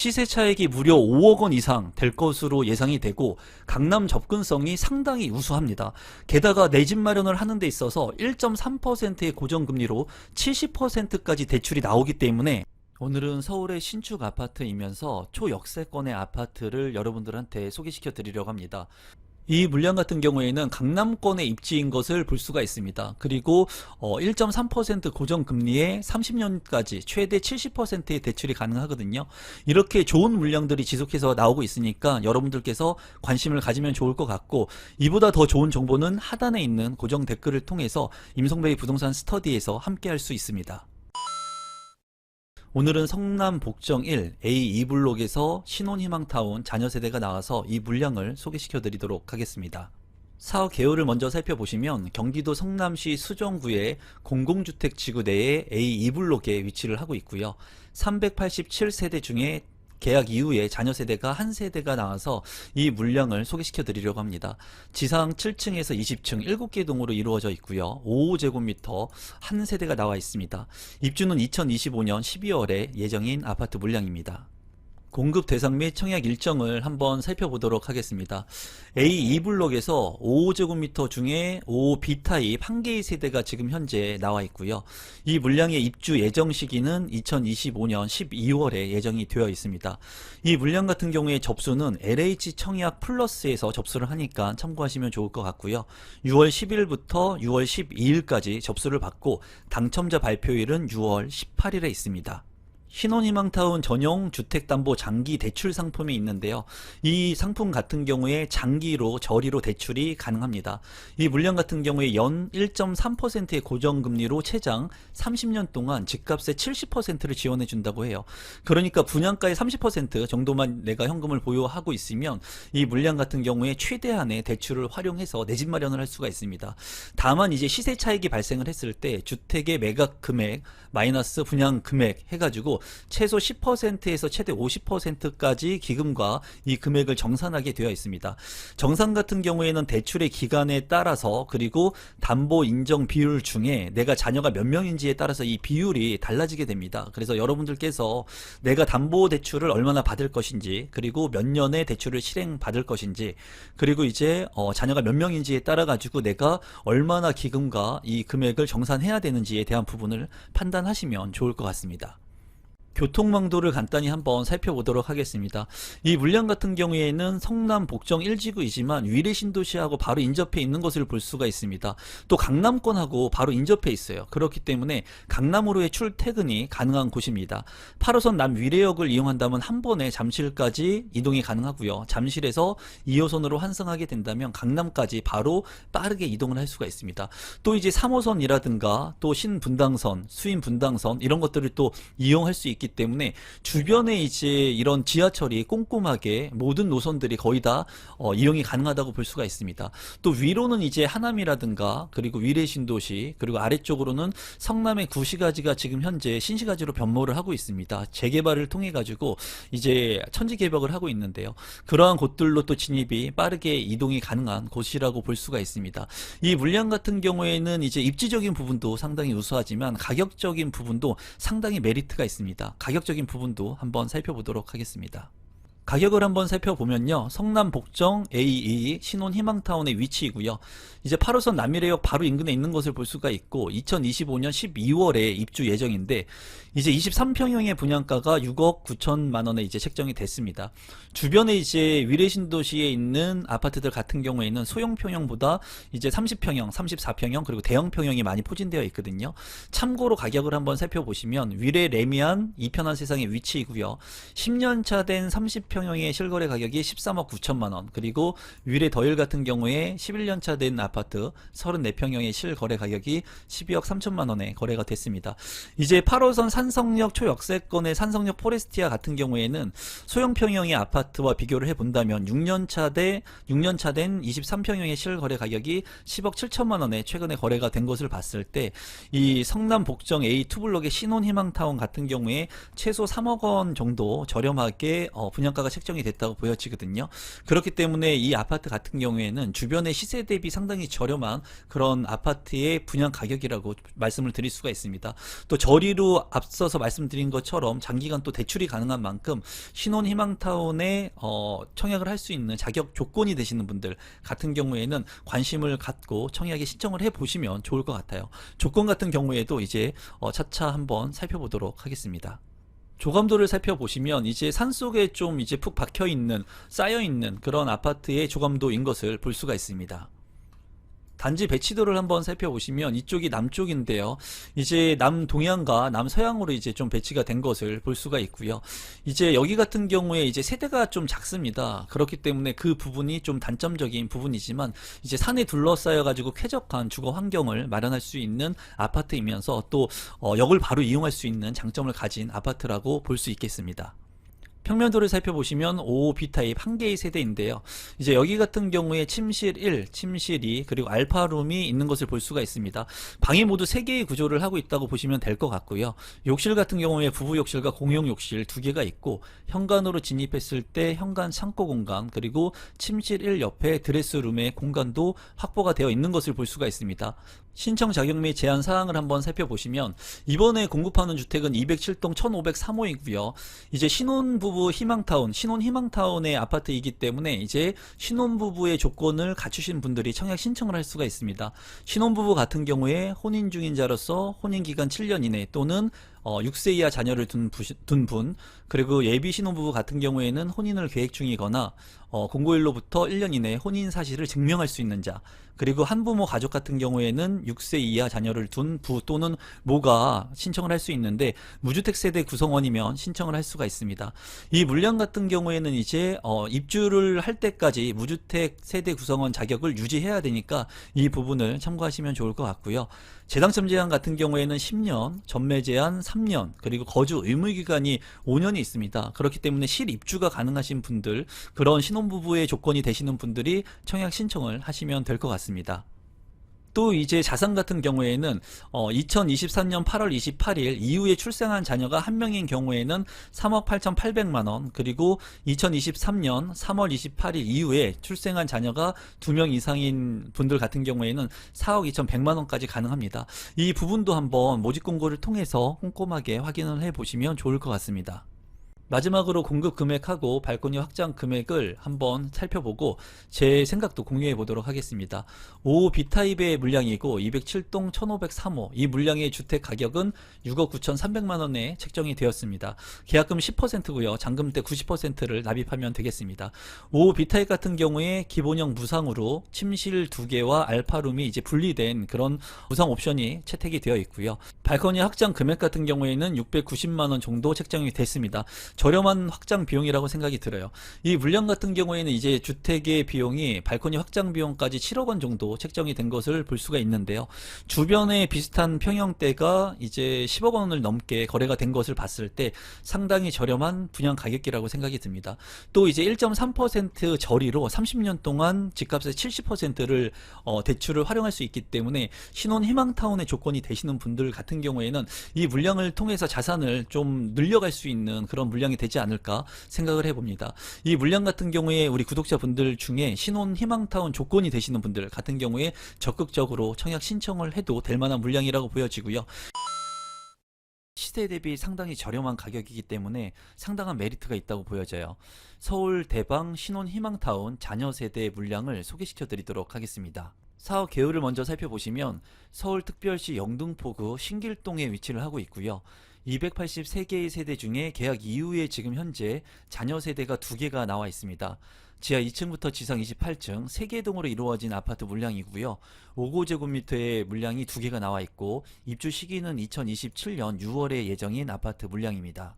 시세 차익이 무려 5억 원 이상 될 것으로 예상이 되고 강남 접근성이 상당히 우수합니다. 게다가 내 집 마련을 하는 데 있어서 1.3%의 고정금리로 70%까지 대출이 나오기 때문에 오늘은 서울의 신축 아파트이면서 초역세권의 아파트를 여러분들한테 소개시켜 드리려고 합니다. 이 물량 같은 경우에는 강남권의 입지인 것을 볼 수가 있습니다. 그리고 1.3% 고정금리에 30년까지 최대 70%의 대출이 가능하거든요. 이렇게 좋은 물량들이 지속해서 나오고 있으니까 여러분들께서 관심을 가지면 좋을 것 같고, 이보다 더 좋은 정보는 하단에 있는 고정 댓글을 통해서 임성배의 부동산 스터디에서 함께 할 수 있습니다. 오늘은 성남 복정 1 A2블록에서 신혼희망타운 자녀세대가 나와서 이 물량을 소개시켜 드리도록 하겠습니다. 사업 개요를 먼저 살펴보시면 경기도 성남시 수정구의 공공주택 지구 내에 A2블록에 위치를 하고 있고요. 387세대 중에 계약 이후에 자녀 세대가 한 세대가 나와서 이 물량을 소개시켜 드리려고 합니다. 지상 7층에서 20층 7개 동으로 이루어져 있고요. 55제곱미터 한 세대가 나와 있습니다. 입주는 2025년 12월에 예정인 아파트 물량입니다. 공급 대상 및 청약 일정을 한번 살펴보도록 하겠습니다. A2블록에서 55제곱미터 중에 55B타입 한 개의 세대가 지금 현재 나와 있고요. 이 물량의 입주 예정 시기는 2025년 12월에 예정이 되어 있습니다. 이 물량 같은 경우에 접수는 LH 청약 플러스에서 접수를 하니까 참고하시면 좋을 것 같고요. 6월 10일부터 6월 12일까지 접수를 받고 당첨자 발표일은 6월 18일에 있습니다. 신혼희망타운 전용 주택담보 장기 대출 상품이 있는데요. 이 상품 같은 경우에 장기로 저리로 대출이 가능합니다. 이 물량 같은 경우에 연 1.3%의 고정금리로 최장 30년 동안 집값의 70%를 지원해 준다고 해요. 그러니까 분양가의 30% 정도만 내가 현금을 보유하고 있으면 이 물량 같은 경우에 최대한의 대출을 활용해서 내 집 마련을 할 수가 있습니다. 다만 이제 시세 차익이 발생을 했을 때 주택의 매각 금액 마이너스 분양 금액 해가지고 최소 10%에서 최대 50%까지 기금과 이 금액을 정산하게 되어 있습니다. 정산 같은 경우에는 대출의 기간에 따라서 그리고 담보 인정 비율 중에 내가 자녀가 몇 명인지에 따라서 이 비율이 달라지게 됩니다. 그래서 여러분들께서 내가 담보 대출을 얼마나 받을 것인지, 그리고 몇 년의 대출을 실행 받을 것인지, 그리고 이제 자녀가 몇 명인지에 따라 가지고 내가 얼마나 기금과 이 금액을 정산해야 되는지에 대한 부분을 판단하시면 좋을 것 같습니다. 교통망도를 간단히 한번 살펴보도록 하겠습니다. 이 물량 같은 경우에는 성남 복정 1지구이지만 위례 신도시하고 바로 인접해 있는 것을 볼 수가 있습니다. 또 강남권하고 바로 인접해 있어요. 그렇기 때문에 강남으로의 출퇴근이 가능한 곳입니다. 8호선 남위례역을 이용한다면 한 번에 잠실까지 이동이 가능하고요. 잠실에서 2호선으로 환승하게 된다면 강남까지 바로 빠르게 이동을 할 수가 있습니다. 또 이제 3호선이라든가 또 신분당선, 수인분당선 이런 것들을 또 이용할 수 있기 때문에 주변에 이제 이런 지하철이 꼼꼼하게 모든 노선들이 거의 다 이용이 가능하다고 볼 수가 있습니다. 또 위로는 이제 하남이라든가 그리고 위례 신도시, 그리고 아래쪽으로는 성남의 구시가지가 지금 현재 신시가지로 변모를 하고 있습니다. 재개발을 통해 가지고 이제 천지 개벽을 하고 있는데요. 그러한 곳들로 또 진입이 빠르게 이동이 가능한 곳이라고 볼 수가 있습니다. 이 물량 같은 경우에는 이제 입지적인 부분도 상당히 우수하지만 가격적인 부분도 상당히 메리트가 있습니다. 가격적인 부분도 한번 살펴보도록 하겠습니다. 가격을 한번 살펴보면요. 성남 복정 A2 신혼희망타운의 위치이고요. 이제 8호선 남위례역 바로 인근에 있는 것을 볼 수가 있고 2025년 12월에 입주 예정인데 이제 23평형의 분양가가 6억 9천만 원에 이제 책정이 됐습니다. 주변에 이제 위례 신도시에 있는 아파트들 같은 경우에는 소형 평형보다 이제 30평형, 34평형 그리고 대형 평형이 많이 포진되어 있거든요. 참고로 가격을 한번 살펴보시면 위례 레미안 이편한 세상의 위치이고요. 10년차 된 30평형의 실거래 가격이 13억 9천만 원, 그리고 위례 더일 같은 경우에 11년차 된 아파트 34평형의 실거래 가격이 12억 3천만 원에 거래가 됐습니다. 이제 8호선 산성역 초역세권의 산성역 포레스티아 같은 경우에는 소형 평형의 아파트와 비교를 해본다면 6년차 된 23평형의 실거래 가격이 10억 7천만 원에 최근에 거래가 된 것을 봤을 때 이 성남 복정 A2블록의 신혼희망타운 같은 경우에 최소 3억 원 정도 저렴하게 분양가 분양가가 책정이 됐다고 보여지거든요. 그렇기 때문에 이 아파트 같은 경우에는 주변의 시세 대비 상당히 저렴한 그런 아파트의 분양 가격이라고 말씀을 드릴 수가 있습니다. 또 저리로 앞서서 말씀드린 것처럼 장기간 또 대출이 가능한 만큼 신혼희망타운에 청약을 할 수 있는 자격 조건이 되시는 분들 같은 경우에는 관심을 갖고 청약에 신청을 해 보시면 좋을 것 같아요. 조건 같은 경우에도 이제 차차 한번 살펴보도록 하겠습니다. 조감도를 살펴보시면 이제 산속에 좀 이제 푹 박혀 있는, 쌓여 있는 그런 아파트의 조감도인 것을 볼 수가 있습니다. 단지 배치도를 한번 살펴보시면 이쪽이 남쪽인데요. 이제 남동향과 남서향으로 이제 좀 배치가 된 것을 볼 수가 있고요. 이제 여기 같은 경우에 이제 세대가 좀 작습니다. 그렇기 때문에 그 부분이 좀 단점적인 부분이지만 이제 산에 둘러싸여 가지고 쾌적한 주거 환경을 마련할 수 있는 아파트이면서 또 역을 바로 이용할 수 있는 장점을 가진 아파트라고 볼 수 있겠습니다. 평면도를 살펴보시면 5 B타입 한 개의 세대인데요. 이제 여기 같은 경우에 침실 1, 침실 2, 그리고 알파룸이 있는 것을 볼 수가 있습니다. 방이 모두 3개의 구조를 하고 있다고 보시면 될 것 같고요. 욕실 같은 경우에 부부 욕실과 공용 욕실 2개가 있고, 현관으로 진입했을 때 현관 창고 공간, 그리고 침실 1 옆에 드레스룸의 공간도 확보가 되어 있는 것을 볼 수가 있습니다. 신청 자격 및 제한 사항을 한번 살펴보시면 이번에 공급하는 주택은 207동 1503호이고요. 이제 신혼부부 희망타운, 신혼희망타운의 아파트이기 때문에 이제 신혼부부의 조건을 갖추신 분들이 청약 신청을 할 수가 있습니다. 신혼부부 같은 경우에 혼인 중인자로서 혼인기간 7년 이내 또는 6세 이하 자녀를 둔 분, 그리고 예비 신혼부부 같은 경우에는 혼인을 계획 중이거나 공고일로부터 1년 이내에 혼인 사실을 증명할 수 있는 자, 그리고 한부모 가족 같은 경우에는 6세 이하 자녀를 둔 부 또는 모가 신청을 할 수 있는데, 무주택 세대 구성원이면 신청을 할 수가 있습니다. 이 물량 같은 경우에는 이제 입주를 할 때까지 무주택 세대 구성원 자격을 유지해야 되니까 이 부분을 참고하시면 좋을 것 같고요. 재당첨 제한 같은 경우에는 10년, 전매 제한 3년, 그리고 거주 의무 기간이 5년이 있습니다. 그렇기 때문에 실입주가 가능하신 분들, 그런 신혼부부의 조건이 되시는 분들이 청약 신청을 하시면 될 것 같습니다. 또 이제 자산 같은 경우에는 2023년 8월 28일 이후에 출생한 자녀가 1명인 경우에는 3억 8,800만원, 그리고 2023년 3월 28일 이후에 출생한 자녀가 2명 이상인 분들 같은 경우에는 4억 2,100만원까지 가능합니다. 이 부분도 한번 모집 공고를 통해서 꼼꼼하게 확인을 해 보시면 좋을 것 같습니다. 마지막으로 공급 금액하고 발코니 확장 금액을 한번 살펴보고 제 생각도 공유해 보도록 하겠습니다. 5 B타입의 물량이고 207동 1503호, 이 물량의 주택 가격은 6억 9,300만원에 책정이 되었습니다. 계약금 10%고요. 잔금대 90%를 납입하면 되겠습니다. 5 B타입 같은 경우에 기본형 무상으로 침실 2개와 알파룸이 이제 분리된 그런 무상 옵션이 채택이 되어 있고요. 발코니 확장 금액 같은 경우에는 690만원 정도 책정이 됐습니다. 저렴한 확장 비용이라고 생각이 들어요. 이 물량 같은 경우에는 이제 주택의 비용이 발코니 확장 비용까지 7억 원 정도 책정이 된 것을 볼 수가 있는데요. 주변에 비슷한 평형대가 이제 10억 원을 넘게 거래가 된 것을 봤을 때 상당히 저렴한 분양 가격이라고 생각이 듭니다. 또 이제 1.3% 저리로 30년 동안 집값의 70%를 대출을 활용할 수 있기 때문에 신혼 희망타운의 조건이 되시는 분들 같은 경우에는 이 물량을 통해서 자산을 좀 늘려갈 수 있는 그런 물량이 되지 않을까 생각을 해봅니다. 이 물량 같은 경우에 우리 구독자분들 중에 신혼 희망타운 조건이 되시는 분들 같은 경우에 적극적으로 청약 신청을 해도 될 만한 물량이라고 보여지고요. 시세 대비 상당히 저렴한 가격이기 때문에 상당한 메리트가 있다고 보여져요. 서울 대방 신혼 희망타운 자녀 세대 물량을 소개시켜 드리도록 하겠습니다. 사업 개요를 먼저 살펴보시면 서울특별시 영등포구 신길동에 위치를 하고 있고요. 283개의 세대 중에 계약 이후에 지금 현재 자녀 세대가 2개가 나와 있습니다. 지하 2층부터 지상 28층 3개 동으로 이루어진 아파트 물량이고요. 5고제곱미터의 물량이 2개가 나와 있고 입주 시기는 2027년 6월에 예정인 아파트 물량입니다.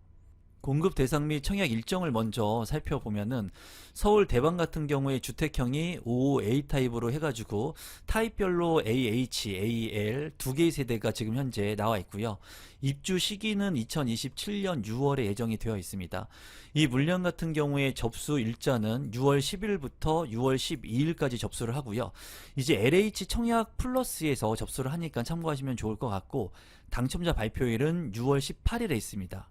공급 대상 및 청약 일정을 먼저 살펴보면은 서울 대방 같은 경우에 주택형이 5A 타입으로 해가지고 타입별로 AH, AL 2개의 세대가 지금 현재 나와 있고요. 입주 시기는 2027년 6월에 예정이 되어 있습니다. 이 물량 같은 경우에 접수 일자는 6월 10일부터 6월 12일까지 접수를 하고요. 이제 LH 청약 플러스에서 접수를 하니까 참고하시면 좋을 것 같고 당첨자 발표일은 6월 18일에 있습니다.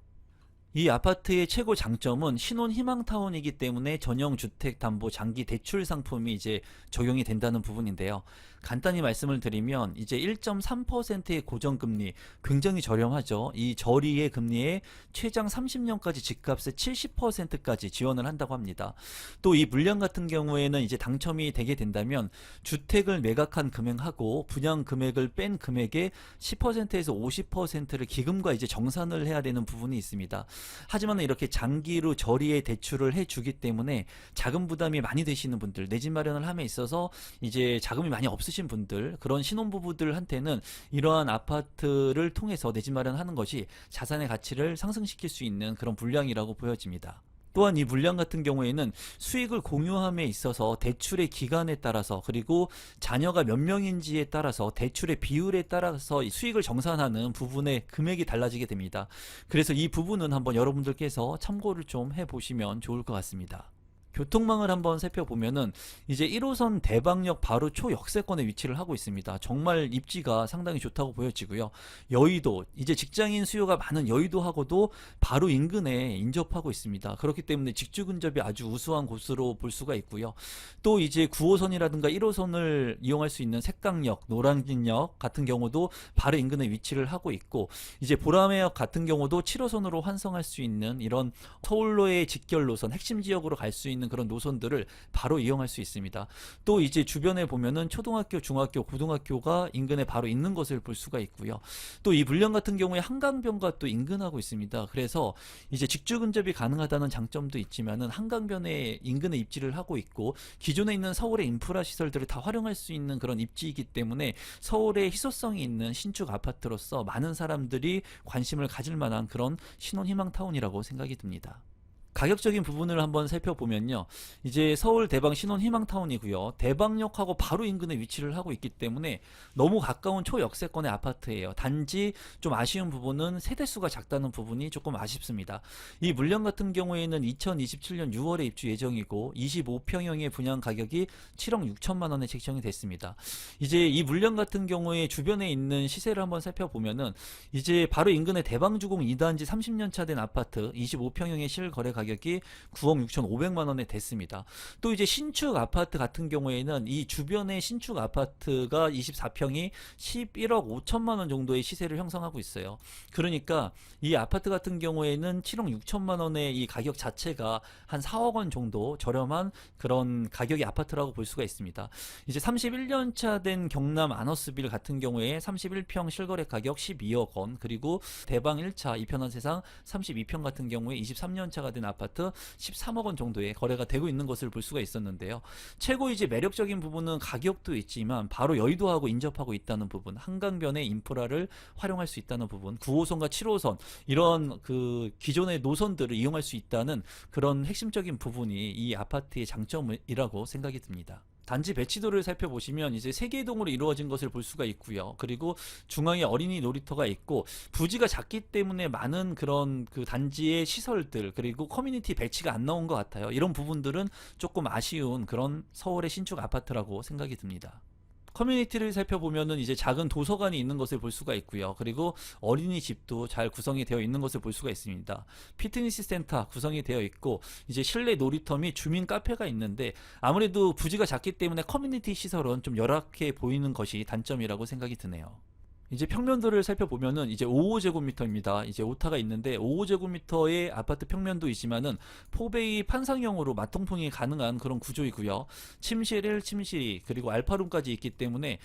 이 아파트의 최고 장점은 신혼 희망타운이기 때문에 전용 주택담보 장기 대출 상품이 이제 적용이 된다는 부분인데요. 간단히 말씀을 드리면 이제 1.3%의 고정금리 굉장히 저렴하죠. 이 저리의 금리에 최장 30년까지 집값의 70%까지 지원을 한다고 합니다. 또 이 물량 같은 경우에는 이제 당첨이 되게 된다면 주택을 매각한 금액하고 분양 금액을 뺀 금액의 10%에서 50%를 기금과 이제 정산을 해야 되는 부분이 있습니다. 하지만 이렇게 장기로 저리에 대출을 해주기 때문에 자금 부담이 많이 되시는 분들, 내 집 마련을 함에 있어서 이제 자금이 많이 없으신 분들, 그런 신혼부부들한테는 이러한 아파트를 통해서 내 집 마련하는 것이 자산의 가치를 상승시킬 수 있는 그런 물량이라고 보여집니다. 또한 이 물량 같은 경우에는 수익을 공유함에 있어서 대출의 기간에 따라서, 그리고 자녀가 몇 명인지에 따라서, 대출의 비율에 따라서 수익을 정산하는 부분의 금액이 달라지게 됩니다. 그래서 이 부분은 한번 여러분들께서 참고를 좀 해보시면 좋을 것 같습니다. 교통망을 한번 살펴보면은 이제 1호선 대방역 바로 초역세권에 위치를 하고 있습니다. 정말 입지가 상당히 좋다고 보여지고요. 여의도, 이제 직장인 수요가 많은 여의도하고도 바로 인근에 인접하고 있습니다. 그렇기 때문에 직주 근접이 아주 우수한 곳으로 볼 수가 있고요. 또 이제 9호선이라든가 1호선을 이용할 수 있는 색강역, 노량진역 같은 경우도 바로 인근에 위치를 하고 있고, 이제 보라매역 같은 경우도 7호선으로 환승할 수 있는 이런 서울로의 직결 노선, 핵심 지역으로 갈 수 있는 그런 노선들을 바로 이용할 수 있습니다. 또 이제 주변에 보면은 초등학교, 중학교, 고등학교가 인근에 바로 있는 것을 볼 수가 있고요. 또 이 물량 같은 경우에 한강변과 또 인근하고 있습니다. 그래서 이제 직주 근접이 가능하다는 장점도 있지만은 한강변에 인근에 입지를 하고 있고, 기존에 있는 서울의 인프라 시설들을 다 활용할 수 있는 그런 입지이기 때문에 서울의 희소성이 있는 신축 아파트로서 많은 사람들이 관심을 가질 만한 그런 신혼희망타운이라고 생각이 듭니다. 가격적인 부분을 한번 살펴보면요, 이제 서울 대방 신혼 희망타운이고요, 대방역하고 바로 인근에 위치를 하고 있기 때문에 너무 가까운 초역세권의 아파트예요. 단지 좀 아쉬운 부분은 세대수가 작다는 부분이 조금 아쉽습니다. 이 물량 같은 경우에는 2027년 6월에 입주 예정이고 25평형의 분양 가격이 7억 6천만 원에 책정이 됐습니다. 이제 이 물량 같은 경우에 주변에 있는 시세를 한번 살펴보면은 이제 바로 인근에 대방주공 2단지 30년차 된 아파트 25평형의 실거래 가격이 9억 6,500만 원에 됐습니다. 또 이제 신축 아파트 같은 경우에는 이 주변의 신축 아파트가 24평이 11억 5천만 원 정도의 시세를 형성하고 있어요. 그러니까 이 아파트 같은 경우에는 7억 6천만 원의 이 가격 자체가 한 4억 원 정도 저렴한 그런 가격의 아파트라고 볼 수가 있습니다. 이제 31년차 된 경남 아너스빌 같은 경우에 31평 실거래 가격 12억 원, 그리고 대방 1차 이편한 세상 32평 같은 경우에 23년차가 된 아파트 13억 원 정도의 거래가 되고 있는 것을 볼 수가 있었는데요. 최고 이제 매력적인 부분은 가격도 있지만 바로 여의도하고 인접하고 있다는 부분, 한강변의 인프라를 활용할 수 있다는 부분, 9호선과 7호선 이런 그 기존의 노선들을 이용할 수 있다는 그런 핵심적인 부분이 이 아파트의 장점이라고 생각이 듭니다. 단지 배치도를 살펴보시면 이제 3개의 동으로 이루어진 것을 볼 수가 있고요. 그리고 중앙에 어린이 놀이터가 있고, 부지가 작기 때문에 많은 그런 그 단지의 시설들, 그리고 커뮤니티 배치가 안 나온 것 같아요. 이런 부분들은 조금 아쉬운 그런 서울의 신축 아파트라고 생각이 듭니다. 커뮤니티를 살펴보면은 이제 작은 도서관이 있는 것을 볼 수가 있고요. 그리고 어린이집도 잘 구성이 되어 있는 것을 볼 수가 있습니다. 피트니스 센터 구성이 되어 있고, 이제 실내 놀이터 및 주민 카페가 있는데, 아무래도 부지가 작기 때문에 커뮤니티 시설은 좀 열악해 보이는 것이 단점이라고 생각이 드네요. 이제 평면도를 살펴보면은 이제 55제곱미터입니다. 이제 오타가 있는데 55제곱미터의 아파트 평면도 있지만은 포베이 판상형으로 마통풍이 가능한 그런 구조이고요. 침실 1, 침실 2, 그리고 알파룸까지 있기 때문에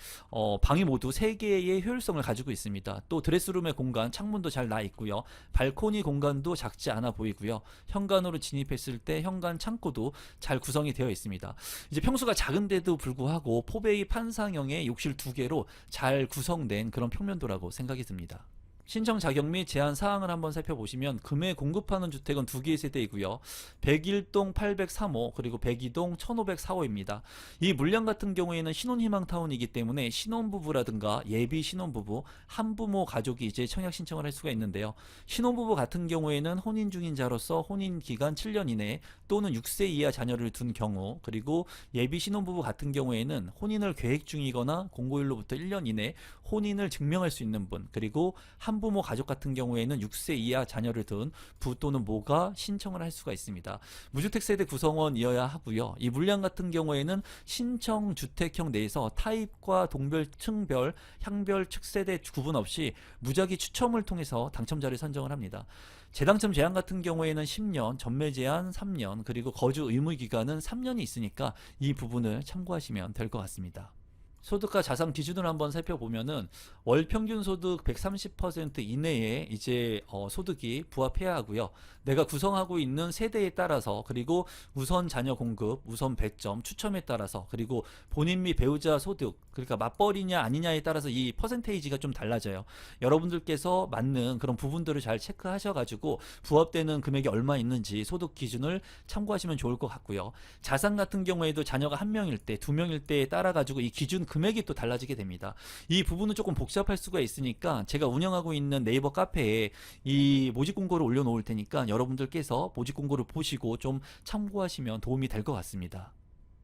방이 모두 3개의 효율성을 가지고 있습니다. 또 드레스룸의 공간, 창문도 잘 나 있고요. 발코니 공간도 작지 않아 보이고요. 현관으로 진입했을 때 현관 창고도 잘 구성이 되어 있습니다. 이제 평수가 작은데도 불구하고 포베이 판상형의 욕실 2개로 잘 구성된 그런 평면도라고 생각이 듭니다. 신청 자격 및 제한 사항을 한번 살펴보시면 금에 공급하는 주택은 2개의 세대이고요. 101동 803호, 그리고 102동 1504호입니다. 이 물량 같은 경우에는 신혼희망타운이기 때문에 신혼부부라든가 예비 신혼부부, 한부모 가족이 이제 청약 신청을 할 수가 있는데요. 신혼부부 같은 경우에는 혼인 중인자로서 혼인 기간 7년 이내 또는 6세 이하 자녀를 둔 경우, 그리고 예비 신혼부부 같은 경우에는 혼인을 계획 중이거나 공고일로부터 1년 이내 혼인을 증명할 수 있는 분, 그리고 한 한부모 가족 같은 경우에는 6세 이하 자녀를 둔 부 또는 모가 신청을 할 수가 있습니다. 무주택 세대 구성원이어야 하고요. 이 물량 같은 경우에는 신청 주택형 내에서 타입과 동별, 층별, 향별, 축세대 구분 없이 무작위 추첨을 통해서 당첨자를 선정을 합니다. 재당첨 제한 같은 경우에는 10년, 전매 제한 3년, 그리고 거주 의무 기간은 3년이 있으니까 이 부분을 참고하시면 될 것 같습니다. 소득과 자산 기준을 한번 살펴보면은 월 평균 소득 130% 이내에 이제 소득이 부합해야 하고요. 내가 구성하고 있는 세대에 따라서, 그리고 우선 자녀 공급, 우선 배점, 추첨에 따라서, 그리고 본인 및 배우자 소득, 그러니까 맞벌이냐 아니냐에 따라서 이 퍼센테이지가 좀 달라져요. 여러분들께서 맞는 그런 부분들을 잘 체크하셔가지고 부합되는 금액이 얼마 있는지 소득 기준을 참고하시면 좋을 것 같고요. 자산 같은 경우에도 자녀가 1명일 때, 2명일 때에 따라 가지고 이 기준 금액이 또 달라지게 됩니다. 이 부분은 조금 복잡할 수가 있으니까 제가 운영하고 있는 네이버 카페에 이 모집 공고를 올려놓을 테니까 여러분들께서 모집 공고를 보시고 좀 참고하시면 도움이 될 것 같습니다.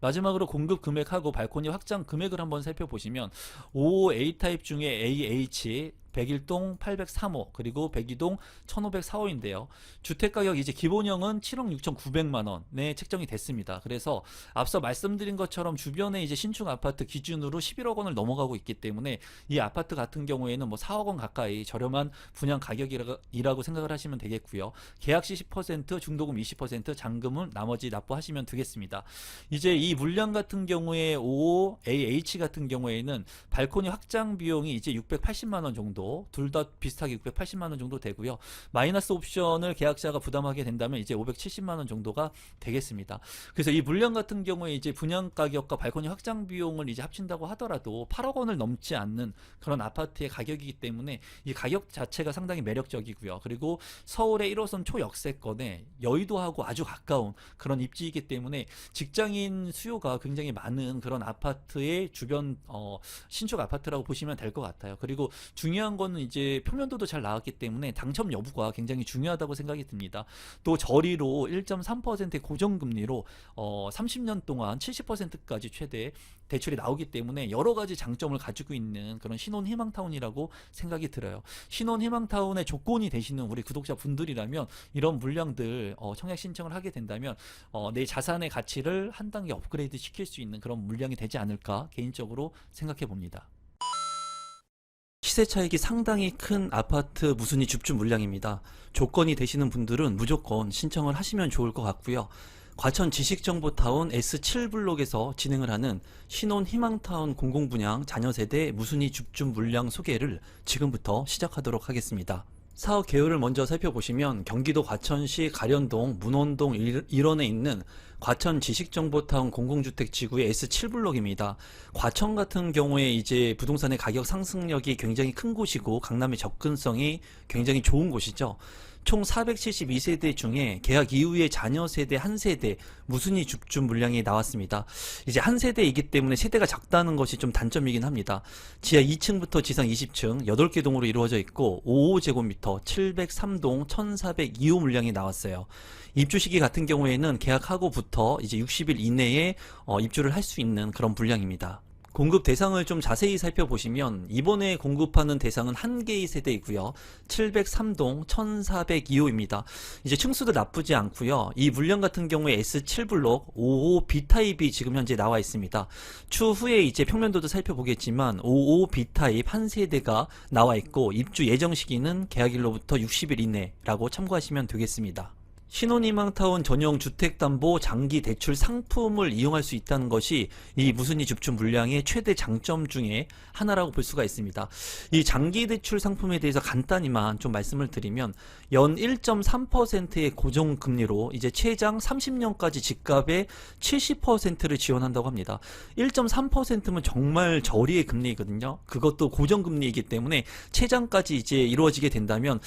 마지막으로 공급 금액하고 발코니 확장 금액을 한번 살펴보시면 55 A타입 중에 AH 101동 803호 그리고 102동 1504호인데요. 주택가격 이제 기본형은 7억 6,900만원에 책정이 됐습니다. 그래서 앞서 말씀드린 것처럼 주변에 이제 신축 아파트 기준으로 11억 원을 넘어가고 있기 때문에 이 아파트 같은 경우에는 뭐 4억 원 가까이 저렴한 분양 가격이라고 생각을 하시면 되겠고요. 계약시 10%, 중도금 20%, 잔금은 나머지 납부하시면 되겠습니다. 이제 이 물량 같은 경우에 55 AH 같은 경우에는 발코니 확장 비용이 이제 680만 원 정도, 둘 다 비슷하게 680만 원 정도 되고요. 마이너스 옵션을 계약자가 부담하게 된다면 이제 570만 원 정도가 되겠습니다. 그래서 이 물량 같은 경우에 이제 분양 가격과 발코니 확장 비용을 이제 합친다고 하더라도 8억 원을 넘지 않는 그런 아파트의 가격이기 때문에 이 가격 자체가 상당히 매력적이고요. 그리고 서울의 1호선 초역세권에 여의도하고 아주 가까운 그런 입지이기 때문에 직장인 수요가 굉장히 많은 그런 아파트의 주변 신축 아파트라고 보시면 될 것 같아요. 그리고 중요한 거는 이제 평면도도 잘 나왔기 때문에 당첨 여부가 굉장히 중요하다고 생각이 듭니다. 또 저리로 1.3%의 고정금리로 30년 동안 70%까지 최대 대출이 나오기 때문에 여러 가지 장점을 가지고 있는 그런 신혼희망타운이라고 생각이 들어요. 신혼희망타운의 조건이 되시는 우리 구독자분들이라면 이런 물량들 청약 신청을 하게 된다면 내 자산의 가치를 한 단계 업그레이드 시킬 수 있는 그런 물량이 되지 않을까 개인적으로 생각해 봅니다. 시세 차익이 상당히 큰 아파트 무순위 줍줍 물량입니다. 조건이 되시는 분들은 무조건 신청을 하시면 좋을 것 같고요. 과천 지식정보타운 S7블록에서 진행을 하는 신혼희망타운 공공분양 자녀세대 무순위 줍줍 물량 소개를 지금부터 시작하도록 하겠습니다. 사업 개요를 먼저 살펴보시면 경기도 과천시 가련동 문원동 일원에 있는 과천 지식정보타운 공공주택 지구의 S7블록입니다. 과천 같은 경우에 이제 부동산의 가격 상승력이 굉장히 큰 곳이고 강남의 접근성이 굉장히 좋은 곳이죠. 총 472세대 중에 계약 이후에 자녀 세대 한 세대 무순위 줍줍 물량이 나왔습니다. 이제 한 세대이기 때문에 세대가 작다는 것이 좀 단점이긴 합니다. 지하 2층부터 지상 20층 8개 동으로 이루어져 있고 55제곱미터 703동 1402호 물량이 나왔어요. 입주 시기 같은 경우에는 계약하고부터 이제 60일 이내에 입주를 할 수 있는 그런 물량입니다. 공급 대상을 좀 자세히 살펴보시면 이번에 공급하는 대상은 한 개의 세대이고요. 703동 1402호입니다. 이제 층수도 나쁘지 않고요. 이 물량 같은 경우에 S7블록 55 B타입이 지금 현재 나와 있습니다. 추후에 이제 평면도도 살펴보겠지만 55 B타입 한 세대가 나와 있고 입주 예정 시기는 계약일로부터 60일 이내라고 참고하시면 되겠습니다. 신혼희망타운 전용 주택담보 장기 대출 상품을 이용할 수 있다는 것이 이 무순위 줍줍 물량의 최대 장점 중에 하나라고 볼 수가 있습니다. 이 장기 대출 상품에 대해서 간단히만 좀 말씀을 드리면 연 1.3%의 고정금리로 이제 최장 30년까지 집값의 70%를 지원한다고 합니다. 1.3%면 정말 저리의 금리이거든요. 그것도 고정금리이기 때문에 최장까지 이제 이루어지게 된다면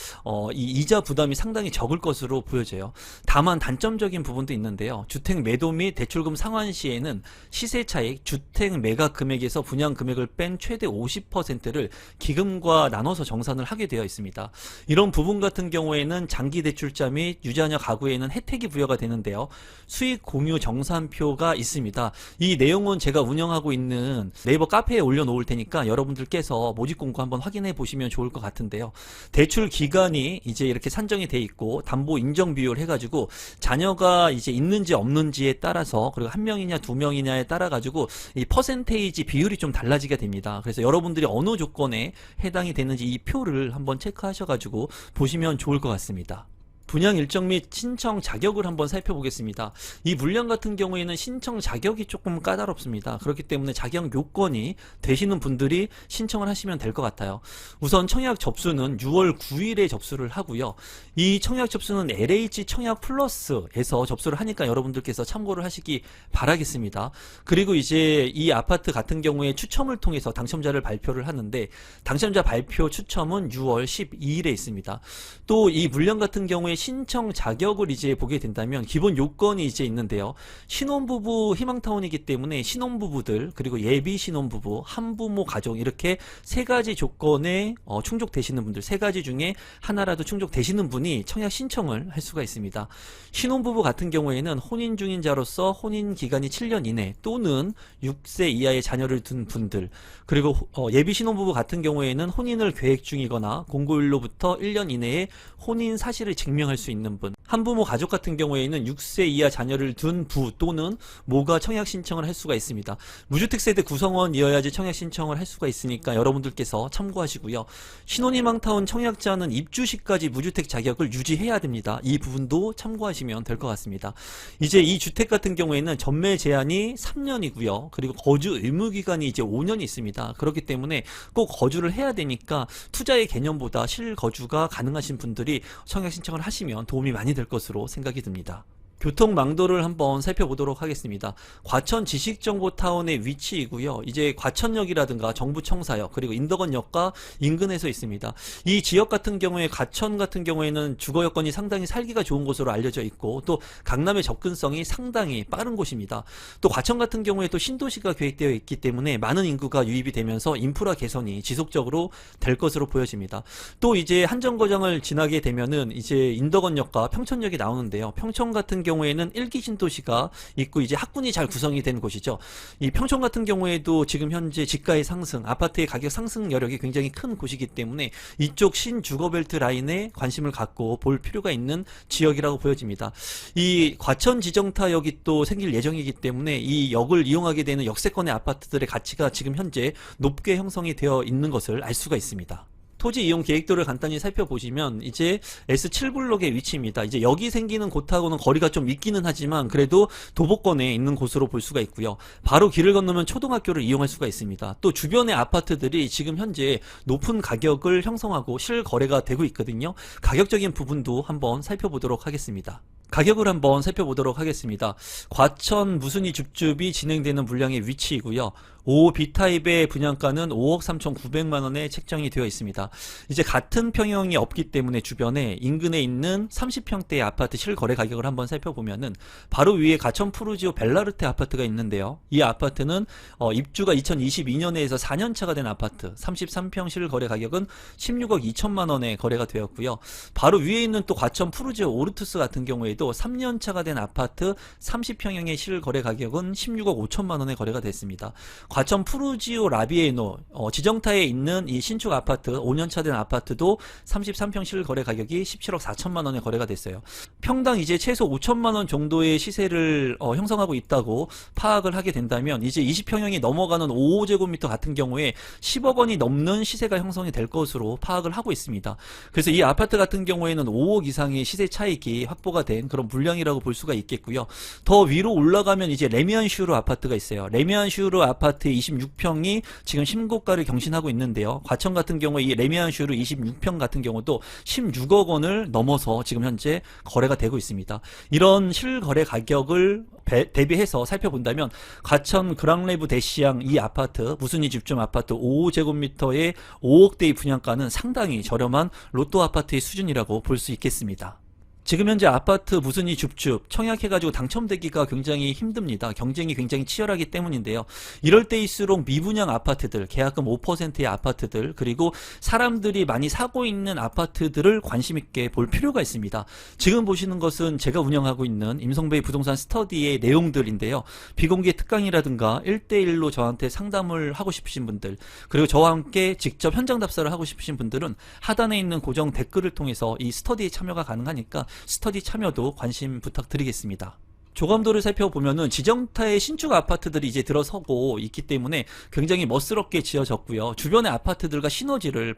이 이자 부담이 상당히 적을 것으로 보여져요. 다만 단점적인 부분도 있는데요. 주택 매도 및 대출금 상환 시에는 시세 차익, 주택 매각 금액에서 분양 금액을 뺀 최대 50%를 기금과 나눠서 정산을 하게 되어 있습니다. 이런 부분 같은 경우에는 장기 대출자 및 유자녀 가구에는 혜택이 부여가 되는데요. 수익 공유 정산표가 있습니다. 이 내용은 제가 운영하고 있는 네이버 카페에 올려놓을 테니까 여러분들께서 모집 공고 한번 확인해 보시면 좋을 것 같은데요. 대출 기간이 이제 이렇게 산정이 돼 있고 담보 인정 비율 해가지고 자녀가 이제 있는지 없는지에 따라서, 그리고 한 명이냐 두 명이냐에 따라 가지고 이 퍼센테이지 비율이 좀 달라지게 됩니다. 그래서 여러분들이 어느 조건에 해당이 되는지 이 표를 한번 체크하셔가지고 보시면 좋을 것 같습니다. 분양 일정 및 신청 자격을 한번 살펴보겠습니다. 이 물량 같은 경우에는 신청 자격이 조금 까다롭습니다. 그렇기 때문에 자격 요건이 되시는 분들이 신청을 하시면 될 것 같아요. 우선 청약 접수는 6월 9일에 접수를 하고요. 이 청약 접수는 LH 청약 플러스에서 접수를 하니까 여러분들께서 참고를 하시기 바라겠습니다. 그리고 이제 이 아파트 같은 경우에 추첨을 통해서 당첨자를 발표를 하는데, 당첨자 발표 추첨은 6월 12일에 있습니다. 또 이 물량 같은 경우에 신청 자격을 이제 보게 된다면 기본 요건이 이제 있는데요. 신혼부부 희망타운이기 때문에 신혼부부들, 그리고 예비 신혼부부, 한부모 가족, 이렇게 세 가지 조건에 충족되시는 분들, 세 가지 중에 하나라도 충족되시는 분이 청약 신청을 할 수가 있습니다. 신혼부부 같은 경우에는 혼인 중인자로서 혼인 기간이 7년 이내 또는 6세 이하의 자녀를 둔 분들, 그리고 예비 신혼부부 같은 경우에는 혼인을 계획 중이거나 공고일로부터 1년 이내에 혼인 사실을 증명할 수 있는 분, 한부모 가족 같은 경우에는 6세 이하 자녀를 둔 부 또는 모가 청약 신청을 할 수가 있습니다. 무주택 세대 구성원이어야지 청약 신청을 할 수가 있으니까 여러분들께서 참고하시고요. 신혼희망타운 청약자는 입주 시까지 무주택 자격을 유지해야 됩니다. 이 부분도 참고하시면 될 것 같습니다. 이제 이 주택 같은 경우에는 전매 제한이 3년이고요. 그리고 거주 의무 기간이 이제 5년이 있습니다. 그렇기 때문에 꼭 거주를 해야 되니까 투자의 개념보다 실거주가 가능하신 분들이 청약 신청을 하시면 도움이 많이 될 것으로 생각이 듭니다. 교통망도를 한번 살펴보도록 하겠습니다. 과천 지식정보타운의 위치이고요. 이제 과천역이라든가 정부청사역, 그리고 인덕원역과 인근에서 있습니다. 이 지역 같은 경우에, 과천 같은 경우에는 주거 여건이 상당히 살기가 좋은 곳으로 알려져 있고, 또 강남의 접근성이 상당히 빠른 곳입니다. 또 과천 같은 경우에 또 신도시가 계획되어 있기 때문에 많은 인구가 유입이 되면서 인프라 개선이 지속적으로 될 것으로 보여집니다. 또 이제 한정거장을 지나게 되면은 이제 인덕원역과 평천역이 나오는데요. 평천 같은 경우에는 1기 신도시가 있고 이제 학군이 잘 구성이 된 곳이죠. 이 평촌 같은 경우에도 지금 현재 지가의 상승, 아파트의 가격 상승 여력이 굉장히 큰 곳이기 때문에 이쪽 신주거벨트 라인에 관심을 갖고 볼 필요가 있는 지역이라고 보여집니다. 이 과천 지정타역이 또 생길 예정이기 때문에 이 역을 이용하게 되는 역세권의 아파트들의 가치가 지금 현재 높게 형성이 되어 있는 것을 알 수가 있습니다. 토지 이용 계획도를 간단히 살펴보시면 이제 S7블록의 위치입니다. 이제 여기 생기는 곳하고는 거리가 좀 있기는 하지만 그래도 도보권에 있는 곳으로 볼 수가 있고요. 바로 길을 건너면 초등학교를 이용할 수가 있습니다. 또 주변의 아파트들이 지금 현재 높은 가격을 형성하고 실거래가 되고 있거든요. 가격적인 부분도 한번 살펴보도록 하겠습니다. 가격을 한번 살펴보도록 하겠습니다. 과천 무순이 줍줍이 진행되는 물량의 위치이고요. 5B타입의 분양가는 5억 3,900만원에 책정이 되어 있습니다. 이제 같은 평형이 없기 때문에 주변에 인근에 있는 30평대의 아파트 실거래 가격을 한번 살펴보면은 바로 위에 과천 푸르지오 벨라르테 아파트가 있는데요. 이 아파트는 입주가 2022년에 해서 4년차가 된 아파트, 33평 실거래 가격은 16억 2천만원에 거래가 되었고요. 바로 위에 있는 또 과천 푸르지오 오르투스 같은 경우에도 3년차가 된 아파트 30평형의 실거래 가격은 16억 5천만원에 거래가 됐습니다. 과천 푸르지오 라비에노 지정타에 있는 이 신축 아파트 5년차 된 아파트도 33평 실거래 가격이 17억 4천만원에 거래가 됐어요. 평당 이제 최소 5천만원 정도의 시세를 형성하고 있다고 파악을 하게 된다면 이제 20평형이 넘어가는 5제곱미터 같은 경우에 10억 원이 넘는 시세가 형성이 될 것으로 파악을 하고 있습니다. 그래서 이 아파트 같은 경우에는 5억 이상의 시세 차익이 확보가 된 그런 물량이라고 볼 수가 있겠고요. 더 위로 올라가면 이제 레미안 슈르 아파트가 있어요. 레미안 슈르 아파트 26평이 지금 신고가를 경신하고 있는데요. 과천 같은 경우에 이 레미안 슈르 26평 같은 경우도 16억 원을 넘어서 지금 현재 거래가 되고 있습니다. 이런 실거래 가격을 대비해서 살펴본다면 과천 그랑레브 대시양 이 아파트 무순이 집중 아파트 5제곱미터의 5억대의 분양가는 상당히 저렴한 로또 아파트의 수준이라고 볼 수 있겠습니다. 지금 현재 아파트 무순위 줍줍 청약해가지고 당첨되기가 굉장히 힘듭니다. 경쟁이 굉장히 치열하기 때문인데요. 이럴 때일수록 미분양 아파트들, 계약금 5%의 아파트들, 그리고 사람들이 많이 사고 있는 아파트들을 관심 있게 볼 필요가 있습니다. 지금 보시는 것은 제가 운영하고 있는 임성베이 부동산 스터디의 내용들인데요. 비공개 특강이라든가 1대1로 저한테 상담을 하고 싶으신 분들, 그리고 저와 함께 직접 현장 답사를 하고 싶으신 분들은 하단에 있는 고정 댓글을 통해서 이 스터디에 참여가 가능하니까 스터디 참여도 관심 부탁드리겠습니다. 조감도를 살펴보면은 지정타의 신축 아파트들이 이제 들어서고 있기 때문에 굉장히 멋스럽게 지어졌고요. 주변의 아파트들과 시너지를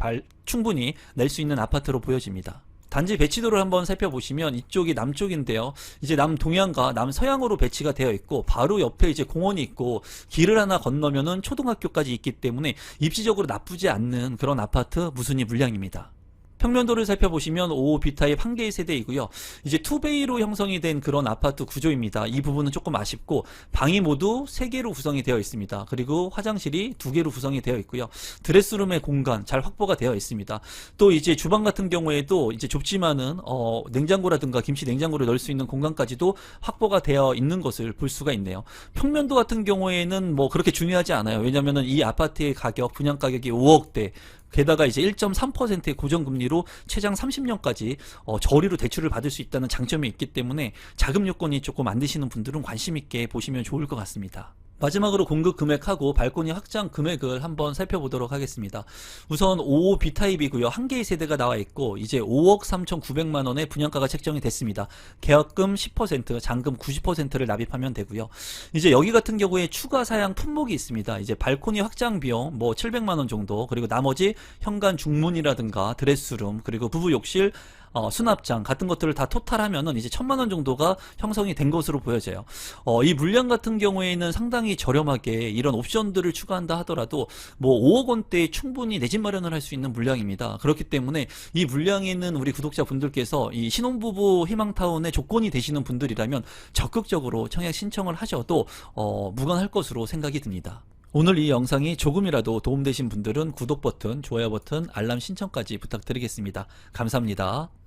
충분히 낼 수 있는 아파트로 보여집니다. 단지 배치도를 한번 살펴보시면 이쪽이 남쪽인데요. 이제 남동향과 남서향으로 배치가 되어 있고 바로 옆에 이제 공원이 있고 길을 하나 건너면은 초등학교까지 있기 때문에 입지적으로 나쁘지 않는 그런 아파트 무순위 물량입니다. 평면도를 살펴보시면 5 B타입 한 개의 세대이고요. 이제 투베이로 형성이 된 그런 아파트 구조입니다. 이 부분은 조금 아쉽고 방이 모두 3개로 구성이 되어 있습니다. 그리고 화장실이 2개로 구성이 되어 있고요. 드레스룸의 공간 잘 확보가 되어 있습니다. 또 이제 주방 같은 경우에도 이제 좁지만은 냉장고라든가 김치 냉장고를 넣을 수 있는 공간까지도 확보가 되어 있는 것을 볼 수가 있네요. 평면도 같은 경우에는 뭐 그렇게 중요하지 않아요. 왜냐면은 이 아파트의 가격, 분양 가격이 5억대, 게다가 이제 1.3%의 고정금리로 최장 30년까지 저리로 대출을 받을 수 있다는 장점이 있기 때문에 자금 요건이 조금 안 되시는 분들은 관심 있게 보시면 좋을 것 같습니다. 마지막으로 공급 금액하고 발코니 확장 금액을 한번 살펴보도록 하겠습니다. 우선 5 B타입이고요. 한 개의 세대가 나와 있고 이제 5억 3,900만원의 분양가가 책정이 됐습니다. 계약금 10%, 잔금 90%를 납입하면 되고요. 이제 여기 같은 경우에 추가 사양 품목이 있습니다. 이제 발코니 확장 비용 뭐 700만원 정도, 그리고 나머지 현관 중문이라든가 드레스룸, 그리고 부부 욕실, 수납장 같은 것들을 다 토탈하면은 이제 1,000만원 정도가 형성이 된 것으로 보여져요. 이 물량 같은 경우에는 상당히 저렴하게 이런 옵션들을 추가한다 하더라도 뭐 5억 원대에 충분히 내 집 마련을 할 수 있는 물량입니다. 그렇기 때문에 이 물량에는 우리 구독자분들께서 이 신혼부부 희망타운의 조건이 되시는 분들이라면 적극적으로 청약 신청을 하셔도 무관할 것으로 생각이 듭니다. 오늘 이 영상이 조금이라도 도움되신 분들은 구독 버튼, 좋아요 버튼, 알람 신청까지 부탁드리겠습니다. 감사합니다.